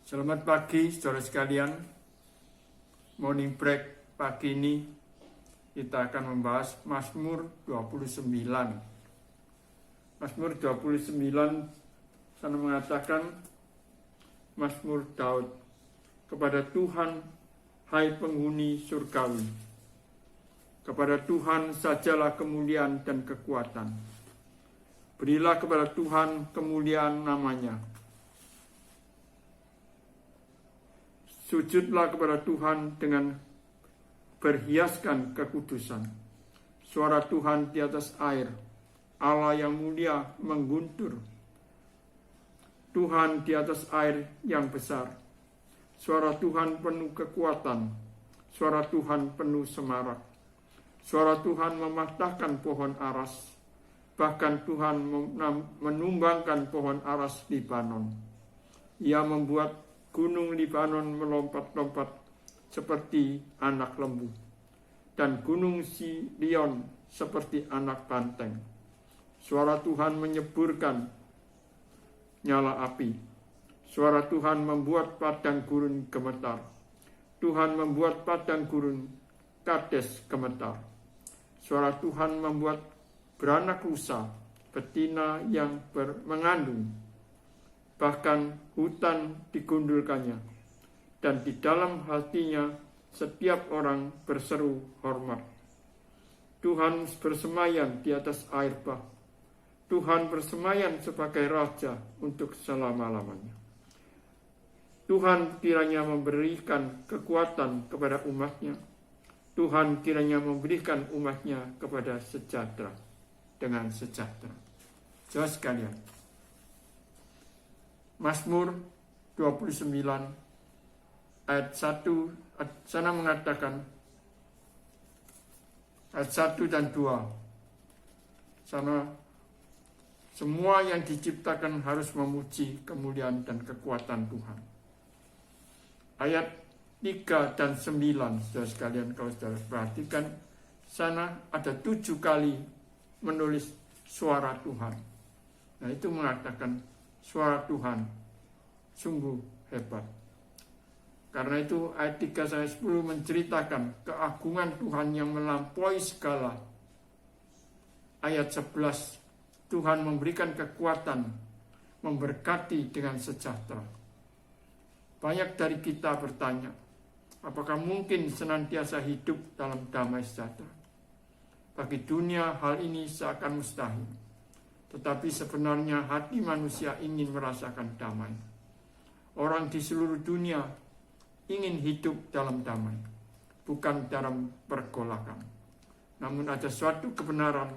Selamat pagi saudara sekalian. Morning break pagi ini kita akan membahas Mazmur 29. Mazmur 29 sana mengatakan, Mazmur Daud, kepada Tuhan hai penghuni surgawi, kepada Tuhan sajalah kemuliaan dan kekuatan. Berilah kepada Tuhan kemuliaan namanya. Sujudlah kepada Tuhan dengan berhiaskan kekudusan. Suara Tuhan di atas air, Allah yang mulia mengguntur. Tuhan di atas air yang besar. Suara Tuhan penuh kekuatan. Suara Tuhan penuh semarak. Suara Tuhan mematahkan pohon aras. Bahkan Tuhan menumbangkan pohon aras Libanon. Ia membuat Gunung Libanon melompat-lompat seperti anak lembu, dan Gunung Sirion seperti anak banteng. Suara Tuhan menyeburkan nyala api. Suara Tuhan membuat padang gurun gemetar. Tuhan membuat padang gurun Kades gemetar. Suara Tuhan membuat beranak rusa, betina yang mengandung. Bahkan hutan digundulkannya, dan di dalam hatinya setiap orang berseru hormat. Tuhan bersemayam di atas air bah. Tuhan bersemayam sebagai Raja untuk selama-lamanya. Tuhan kiranya memberikan kekuatan kepada umatnya. Tuhan kiranya memberikan umatnya kepada sejahtera, dengan sejahtera. Saudara sekalian, Mazmur 29 ayat 1 sana mengatakan, ayat 1 dan 2 sana semua yang diciptakan harus memuji kemuliaan dan kekuatan Tuhan. Ayat 3 dan 9 saudara sekalian, kalau saudara perhatikan, sana ada 7 kali menulis suara Tuhan. Nah, itu mengatakan suara Tuhan sungguh hebat. Karena itu ayat 3 sampai 10 menceritakan keagungan Tuhan yang melampaui segala. Ayat 11, Tuhan memberikan kekuatan, memberkati dengan sejahtera. Banyak dari kita bertanya, apakah mungkin senantiasa hidup dalam damai sejahtera? Bagi dunia hal ini seakan mustahil. Tetapi sebenarnya hati manusia ingin merasakan damai. Orang di seluruh dunia ingin hidup dalam damai, bukan dalam pergolakan. Namun ada suatu kebenaran,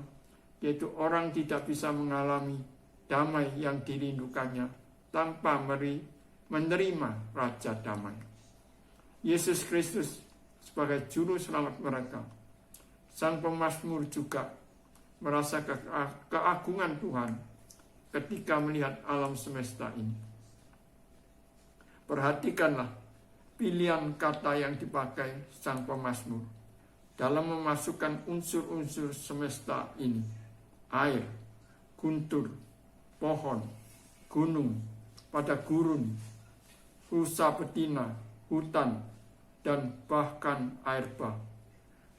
yaitu orang tidak bisa mengalami damai yang dirindukannya tanpa menerima Raja Damai. Yesus Kristus sebagai juru selamat mereka. Sang pemazmur juga merasa keagungan Tuhan ketika melihat alam semesta ini. Perhatikanlah pilihan kata yang dipakai sang pemazmur dalam memasukkan unsur-unsur semesta ini. Air, guntur, pohon, gunung, pada gurun, rusa betina, hutan, dan bahkan air bah.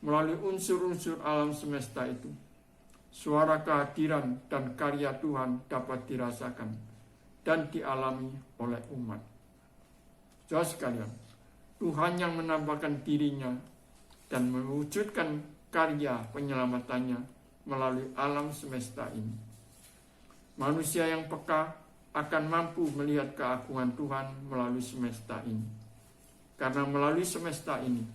Melalui unsur-unsur alam semesta itu, suara kehadiran dan karya Tuhan dapat dirasakan dan dialami oleh umat. Saudara sekalian, Tuhan yang menampakkan dirinya dan mewujudkan karya penyelamatannya melalui alam semesta ini. Manusia yang peka akan mampu melihat keagungan Tuhan melalui semesta ini. Karena melalui semesta ini,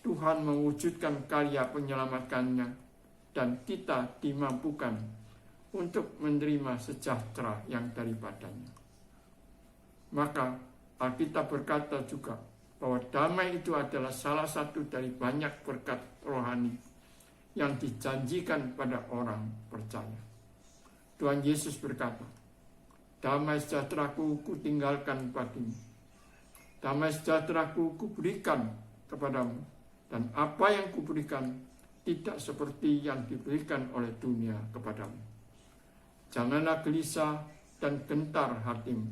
Tuhan mewujudkan karya penyelamatkannya, dan kita dimampukan untuk menerima sejahtera yang daripadanya. Maka Alkitab berkata juga bahwa damai itu adalah salah satu dari banyak berkat rohani yang dijanjikan pada orang percaya. Tuhan Yesus berkata, damai sejahteraku kutinggalkan bagimu. Damai sejahteraku kuberikan kepadamu, dan apa yang kuberikan tidak seperti yang diberikan oleh dunia kepadamu. Janganlah gelisah dan gentar hatimu.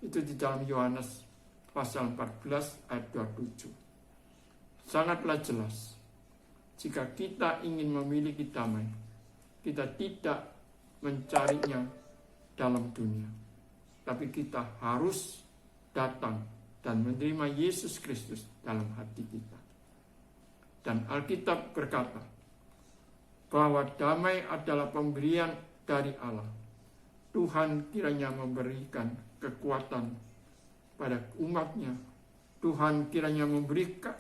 Itu di dalam Yohanes pasal 14 ayat 27. Sangatlah jelas, jika kita ingin memiliki damai, kita tidak mencarinya dalam dunia, tapi kita harus datang dan menerima Yesus Kristus dalam hati kita. Dan Alkitab berkata bahwa damai adalah pemberian dari Allah. Tuhan kiranya memberikan kekuatan pada umatnya. Tuhan kiranya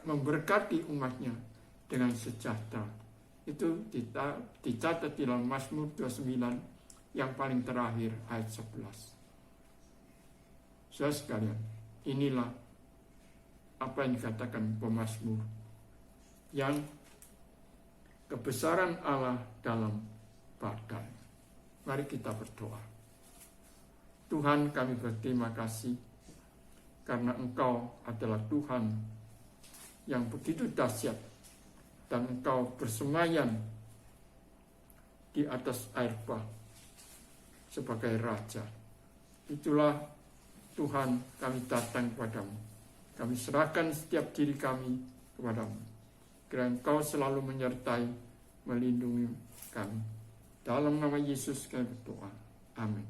memberkati umatnya dengan sejahtera. Itu dicatat di dalam Mazmur 29 yang paling terakhir ayat 11. Saudara sekalian, inilah apa yang dikatakan pemazmur, yang kebesaran Allah dalam badai. Mari kita berdoa. Tuhan, kami berterima kasih karena Engkau adalah Tuhan yang begitu dahsyat, dan Engkau bersemayam di atas air bah sebagai Raja. Itulah Tuhan, kami datang kepadamu. Kami serahkan setiap diri kami kepadamu. Kiranya Engkau selalu menyertai, melindungi kami. Dalam nama Yesus kami berdoa. Amin.